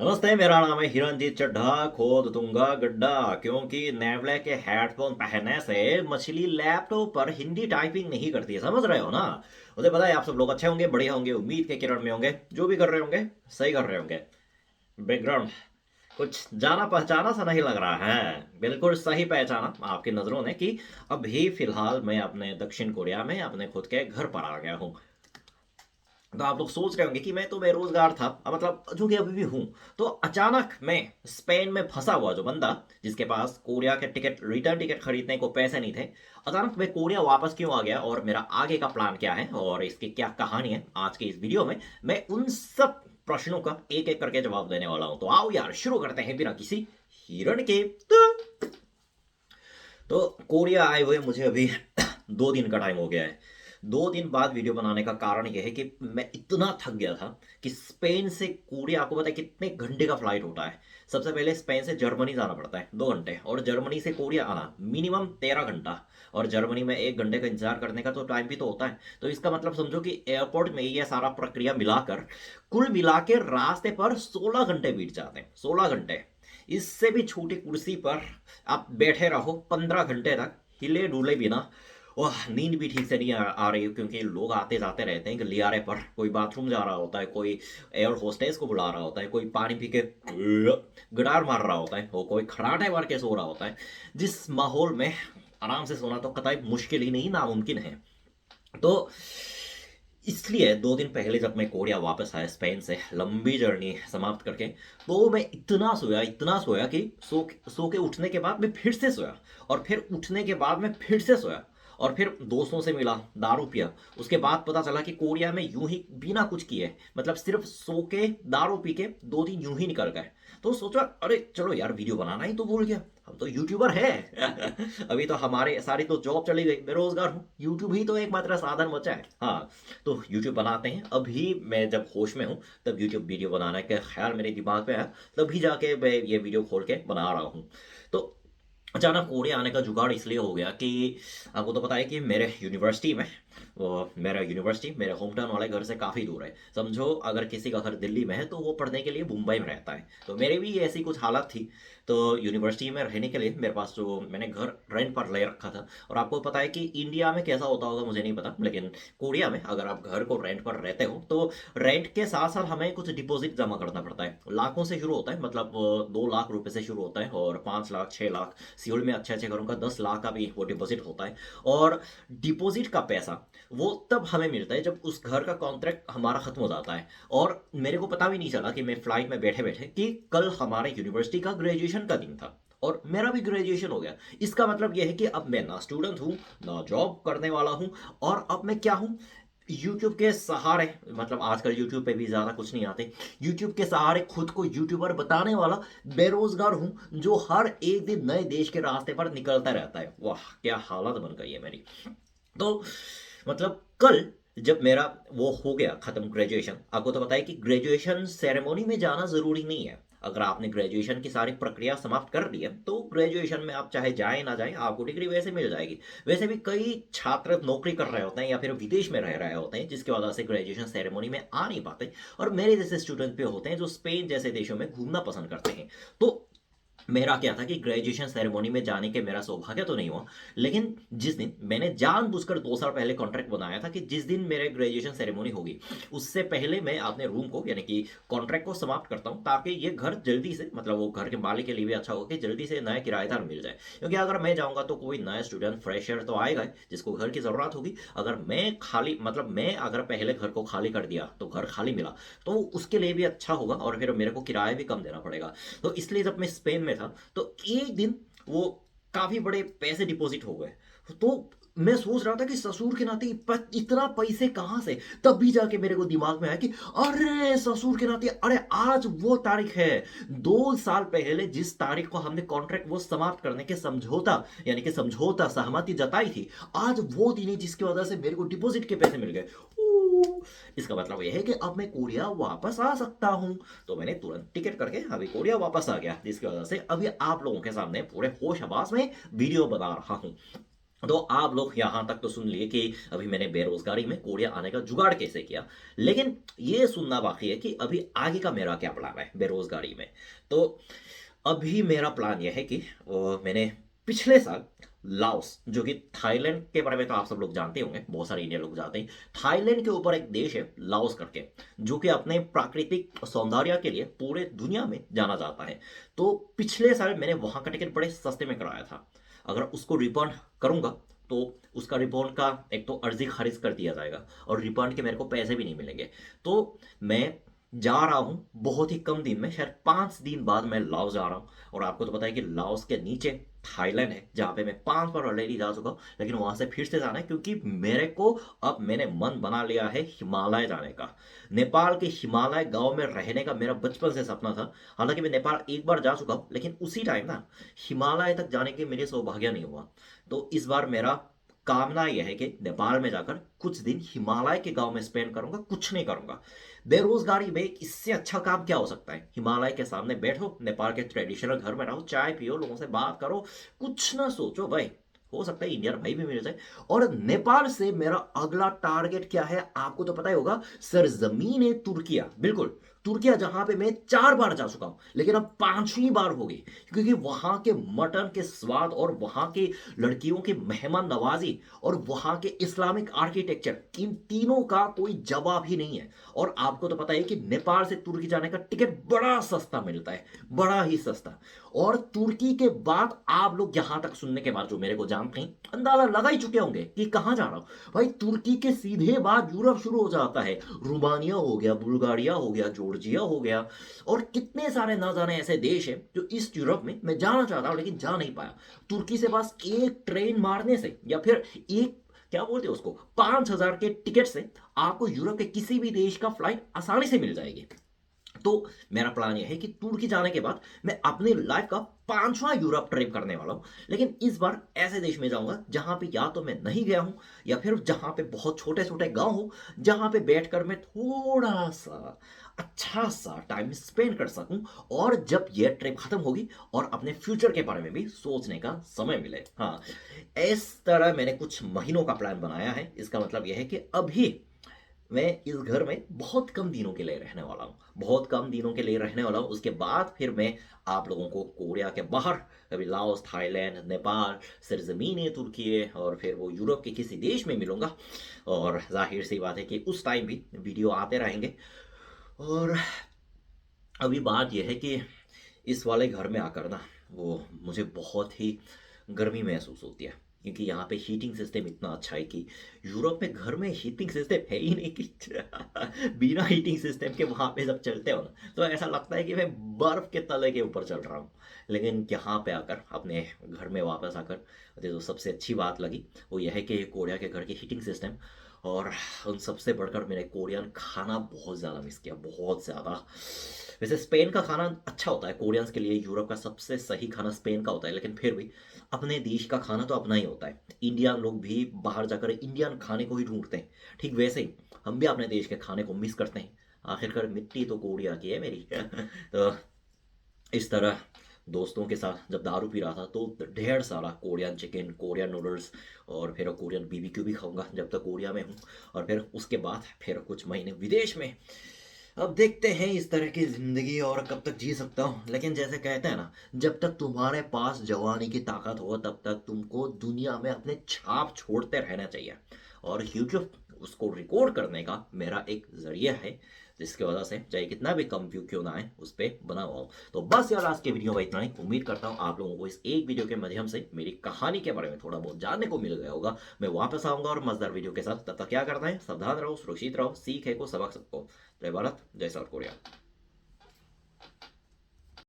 नमस्ते, मेरा नाम है हिरणजीत चड्ढा। खोद दूंगा गड्ढा, क्योंकि नेवले के हेडफोन पहनने से मछली लैपटॉप पर हिंदी टाइपिंग नहीं करती है। समझ रहे हो ना? मुझे पता है आप सब लोग अच्छे होंगे, बढ़िया होंगे, उम्मीद के किरण में होंगे। जो भी कर रहे होंगे सही कर रहे होंगे। बैकग्राउंड कुछ जाना पहचाना सा नहीं लग रहा है। बिल्कुल सही पहचाना आपकी नज़रों ने कि अभी फिलहाल मैं अपने दक्षिण कोरिया में अपने खुद के घर पर आ गया हूँ। तो आप लोग सोच रहे होंगे कि मैं तो बेरोजगार था, मतलब जो कि अभी भी हूं। तो अचानक मैं स्पेन में फंसा हुआ जो बंदा, जिसके पास कोरिया के टिकट, रिटर्न टिकट खरीदने को पैसे नहीं थे, अचानक मैं कोरिया वापस क्यों आ गया और मेरा आगे का प्लान क्या है और इसकी क्या कहानी है, आज के इस वीडियो में मैं उन सब प्रश्नों का एक एक करके जवाब देने वाला हूं। तो आओ यार, शुरू करते हैं बिना किसी हिरण के। तो कोरिया आए हुए मुझे अभी 2 दिन का टाइम हो गया है। 2 दिन बाद वीडियो बनाने का कारण यह है कि मैं इतना थक गया था कि स्पेन से कोरिया, आपको पता है कितने घंटे का फ्लाइट होता है? सबसे पहले स्पेन से जर्मनी जाना पड़ता है 2 घंटे, और जर्मनी से कोरिया आना मिनिमम 13 घंटा, और जर्मनी में 1 घंटे का इंतजार करने का तो टाइम भी तो होता है। तो इसका मतलब समझो कि एयरपोर्ट में ये सारा प्रक्रिया मिलाकर कुल मिला के रास्ते पर 16 घंटे बीत जाते हैं। 16 घंटे। इससे भी छोटी कुर्सी पर आप बैठे रहो 15 घंटे तक, हिले डुले बिना। वाह, नींद भी ठीक से नहीं आ रही है, क्योंकि लोग आते जाते रहते हैं गलियारे पर। कोई बाथरूम जा रहा होता है, कोई एयर होस्टेस को बुला रहा होता है, कोई पानी पी के गडार मार रहा होता है, वो कोई खड़ाटे मार के सो रहा होता है। जिस माहौल में आराम से सोना तो कतई मुश्किल ही नहीं, नामुमकिन है। तो इसलिए 2 दिन पहले जब मैं कोरिया वापस आया स्पेन से लंबी जर्नी समाप्त करके, तो मैं इतना सोया कि सो के उठने के बाद मैं फिर से सोया, और फिर उठने के बाद मैं फिर से सोया, और फिर दोस्तों से मिला, दारू पिया। उसके बाद पता चला कि कोरिया में यूं ही बिना कुछ किए, मतलब सिर्फ सो के दारू पी के 2 दिन यूं ही निकल गए। तो सोचा अरे चलो यार, वीडियो बनाना ही तो भूल गया, हम तो यूट्यूबर है। अभी तो हमारे सारी तो जॉब चली गई, बेरोजगार हूँ, यूट्यूब ही तो एकमात्र साधन बचा है। हाँ, तो यूट्यूब बनाते हैं। अभी मैं जब होश में हूँ तब यूट्यूब वीडियो बनाने का ख्याल मेरे दिमाग में आया, तभी जाके मैं ये वीडियो खोल के बना रहा हूँ। तो अचानक कोरिया आने का जुगाड़ इसलिए हो गया कि आपको तो पता है कि मेरे यूनिवर्सिटी में, वो मेरा यूनिवर्सिटी मेरे होम टाउन वाले घर से काफ़ी दूर है। समझो अगर किसी का घर दिल्ली में है तो वो पढ़ने के लिए मुंबई में रहता है, तो मेरी भी ऐसी कुछ हालत थी। तो यूनिवर्सिटी में रहने के लिए मेरे पास जो मैंने घर रेंट पर ले रखा था। और आपको पता है कि इंडिया में कैसा होता होगा मुझे नहीं पता, लेकिन कोरिया में अगर आप घर को रेंट पर रहते हो तो रेंट के साथ साथ हमें कुछ डिपॉजिट जमा करना पड़ता है। लाखों से शुरू होता है, मतलब 2 लाख रुपए से शुरू होता है, और 5 लाख, 6 लाख, सियोल में अच्छे अच्छे घरों का 10 लाख का भी वो डिपॉजिट होता है। और डिपॉजिट का पैसा वो तब हमें मिलता है जब उस घर का कॉन्ट्रैक्ट हमारा खत्म हो जाता है। और मेरे को पता भी नहीं चला कि मैं फ्लाइट में बैठे बैठे कि कल हमारे यूनिवर्सिटी का ग्रेजुएशन का दिन था, और मेरा भी ग्रेजुएशन हो गया। इसका मतलब यह है कि अब मैं ना स्टूडेंट हूँ, ना जॉब करने वाला हूँ, और अब मैं क्या हूँ, यूट्यूब के सहारे, मतलब आजकल यूट्यूब पे भी ज़्यादा कुछ नहीं आते, यूट्यूब के सहारे खुद को यूट्यूबर बताने वाला बेरोजगार हूँ, जो हर एक दिन नए देश के रास्ते पर निकलता रहता है। वाह, क्या हालत बन गई है मेरी। तो मतलब कल जब मेरा वो हो गया खत्म ग्रेजुएशन, आपको तो पता है कि ग्रेजुएशन सेरेमनी में जाना ज़रूरी नहीं है। अगर आपने ग्रेजुएशन की सारी प्रक्रिया समाप्त कर दी है तो ग्रेजुएशन में आप चाहे जाए ना जाए, आपको डिग्री वैसे मिल जाएगी। वैसे भी कई छात्र नौकरी कर रहे होते हैं या फिर विदेश में रह रहे होते हैं, जिसकी वजह से ग्रेजुएशन सेरेमनी में आ नहीं पाते, और मेरे जैसे स्टूडेंट भी होते हैं जो स्पेन जैसे देशों में घूमना पसंद करते हैं। तो मेरा क्या था कि ग्रेजुएशन सेरेमनी में जाने के मेरा सौभाग्य तो नहीं हुआ, लेकिन जिस दिन मैंने जानबूझकर 2 साल पहले कॉन्ट्रैक्ट बनाया था कि जिस दिन मेरे ग्रेजुएशन सेरेमनी होगी उससे पहले मैं अपने रूम को, यानी कि कॉन्ट्रैक्ट को समाप्त करता हूँ, ताकि ये घर जल्दी से, मतलब वो घर के मालिक के लिए भी अच्छा हो कि जल्दी से नया किराएदार मिल जाए। क्योंकि अगर मैं जाऊँगा तो कोई नया स्टूडेंट फ्रेशर तो आएगा ही, जिसको घर की ज़रूरत होगी। अगर मैं खाली, मतलब मैं अगर पहले घर को खाली कर दिया तो घर खाली मिला, तो उसके लिए भी अच्छा होगा, और फिर मेरे को किराया भी कम देना पड़ेगा। तो इसलिए जब मैं स्पेन में था तो एक दिन वो काफी बड़े पैसे डिपॉजिट हो गए। तो मैं सोच रहा था कि ससुर के नाते इतना पैसे कहां से। तब भी जाके मेरे को दिमाग में आया कि अरे ससुर के नाते, अरे आज वो तारीख है, 2 साल पहले जिस तारीख को हमने कॉन्ट्रैक्ट वो समाप्त करने के समझौता, यानी कि समझौता सहमति जताई थी, आज वो दिन है जिसकी वजह से मेरे को डिपॉजिट के पैसे मिल गए। इसका मतलब यह है कि अब मैं कोरिया वापस आ सकता हूँ। तो मैंने तुरंत टिकट करके अभी कोरिया वापस आ गया, जिसकी वजह से अभी आप लोगों के सामने पूरे होश हवास में वीडियो बना रहा हूँ। तो आप लोग यहाँ तक तो सुन लिए कि अभी मैंने बेरोजगारी में कोरिया आने का जुगाड़ कैसे किया, लेकिन ये सुनना बाकी है कि अभी आगे का मेरा क्या प्लान है बेरोजगारी में। तो अभी मेरा प्लान यह है कि मैंने पिछले साल लाओस, जो कि थाईलैंड के बारे में तो आप सब लोग जानते होंगे, बहुत सारे इंडियन लोग जानते हैं। थाईलैंड के ऊपर एक देश है लाओस करके, जो कि अपने प्राकृतिक सौंदर्य के लिए पूरे दुनिया में जाना जाता है। तो पिछले साल मैंने वहां का टिकट बड़े सस्ते में कराया था। अगर उसको रिफंड करूंगा तो उसका रिफंड का एक तो अर्जी खारिज कर दिया जाएगा और रिफंड के मेरे को पैसे भी नहीं मिलेंगे। तो मैं जा रहा हूं बहुत ही कम दिन में, शायद 5 दिन बाद मैं लाओस जा रहा हूं। और आपको तो पता है कि लाओस के नीचे थाईलैंड है, जहां पे मैं 5 बार ऑलरेडी जा चुका हूं, लेकिन वहां से फिर से जाना है क्योंकि मेरे को अब मैंने मन बना लिया है हिमालय जाने का। नेपाल के हिमालय गांव में रहने का मेरा बचपन से सपना था। हालांकि मैं नेपाल एक बार जा चुका हूं, लेकिन उसी टाइम ना हिमालय तक जाने के मेरे सौभाग्य नहीं हुआ। तो इस बार मेरा कामना यह है कि नेपाल में जाकर कुछ दिन हिमालय के गांव में स्पेंड करूंगा, कुछ नहीं करूंगा। बेरोजगारी में इससे अच्छा काम क्या हो सकता है? हिमालय के सामने बैठो, नेपाल के ट्रेडिशनल घर में रहो, चाय पियो, लोगों से बात करो, कुछ ना सोचो भाई। हो सकता है इंडियन भाई भी मिल जाए। और नेपाल से मेरा अगला टारगेट क्या है आपको तो पता ही होगा, सरजमीन है तुर्किया। बिल्कुल, तुर्किया, जहां पे मैं 4 बार जा चुका हूं, लेकिन अब 5वीं बार होगी, क्योंकि वहां के मटन के स्वाद और वहां के लड़कियों की मेहमान नवाजी और वहां के इस्लामिक आर्किटेक्चर, इन तीनों का कोई जवाब ही नहीं है। और आपको तो पता है कि नेपाल से तुर्की जाने का टिकट बड़ा सस्ता मिलता है, बड़ा ही सस्ता। और तुर्की के बाद आप लोग यहां तक सुनने के बाद जो मेरे को जानते हैं, अंदाजा लगा ही चुके होंगे कि कहां जा रहा हूं। भाई तुर्की के सीधे बाद यूरोप शुरू हो जाता है। रोमानिया हो गया, बुल्गारिया हो गया, जॉर्जिया हो गया, और कितने सारे ना जाने ऐसे देश हैं जो ईस्ट यूरोप में मैं जाना चाहता हूं लेकिन जा नहीं पाया। तुर्की से बस एक ट्रेन मारने से या फिर एक, क्या बोलते हैं उसको, 5,000 के टिकट से आपको यूरोप के किसी भी देश का फ्लाइट आसानी से मिल जाएगी। तो मेरा प्लान यह है कि तुर्की जाने के बाद मैं अपनी लाइफ का 5वां यूरोप ट्रिप करने वाला हूं। लेकिन इस बार ऐसे देश में जाऊंगा जहां पे या तो मैं नहीं गया हूं, या फिर जहां पे बहुत छोटे छोटे गांव हो, जहां पे बैठकर मैं थोड़ा सा अच्छा सा टाइम स्पेंड कर सकूं। और जब यह ट्रिप खत्म होगी और अपने फ्यूचर के बारे में भी सोचने का समय मिले, हाँ, इस तरह मैंने कुछ महीनों का प्लान बनाया है। इसका मतलब यह है कि अभी मैं इस घर में बहुत कम दिनों के लिए रहने वाला हूँ, बहुत कम दिनों के लिए रहने वाला हूँ। उसके बाद फिर मैं आप लोगों को कोरिया के बाहर, कभी लाओस, थाईलैंड, नेपाल, सरजमीन तुर्की और फिर वो यूरोप के किसी देश में मिलूंगा। और जाहिर सी बात है कि उस टाइम भी वीडियो आते रहेंगे। और अभी बात यह है कि इस वाले घर में आकर ना, वो मुझे बहुत ही गर्मी महसूस होती है, क्योंकि यहाँ पे हीटिंग सिस्टम इतना अच्छा है कि यूरोप में घर में हीटिंग सिस्टम है ही नहीं कि बिना हीटिंग सिस्टम के वहाँ पे जब चलते हो ना, तो ऐसा लगता है कि मैं बर्फ के तले के ऊपर चल रहा हूँ। लेकिन यहाँ पे आकर, अपने घर में वापस आकर, मुझे जो सबसे अच्छी बात लगी वो यह है कि कोरिया के घर की हीटिंग सिस्टम, और उन सबसे बढ़कर मैंने कोरियन खाना बहुत ज़्यादा मिस किया, बहुत ज़्यादा। वैसे स्पेन का खाना अच्छा होता है कोरियंस के लिए, यूरोप का सबसे सही खाना स्पेन का होता है, लेकिन फिर भी अपने देश का खाना तो अपना ही होता है। इंडियन लोग भी बाहर जाकर इंडियन खाने को ही ढूंढते हैं, ठीक वैसे ही हम भी अपने देश के खाने को मिस करते हैं। आखिरकार मिट्टी तो कोरिया की है मेरी। तो इस तरह दोस्तों के साथ जब दारू पी रहा था तो ढेर सारा कोरियन चिकन, कोरियन नूडल्स और फिर कोरियन बीबीक्यू भी खाऊंगा जब तक कोरिया में हूँ। और फिर उसके बाद फिर कुछ महीने विदेश में। अब देखते हैं इस तरह की जिंदगी और कब तक जी सकता हूँ। लेकिन जैसे कहते हैं ना, जब तक तुम्हारे पास जवानी की ताकत हो तब तक तुमको दुनिया में अपने छाप छोड़ते रहना चाहिए। और यूट्यूब उसको रिकॉर्ड करने का मेरा एक जरिया है, जिसकी वजह से चाहे कितना भी कम व्यू क्यों ना आए उस पर बना हुआ हूँ। तो बस यार, आज के वीडियो में इतना ही। उम्मीद करता हूँ आप लोगों को इस एक वीडियो के माध्यम से मेरी कहानी के बारे में थोड़ा बहुत जानने को मिल गया होगा। मैं वापस आऊंगा और मजेदार वीडियो के साथ। तब तक क्या करना है, सावधान रहो, सुरक्षित रहो, सीख है को सबक सबको। जय भारत, जय साउथ कोरिया।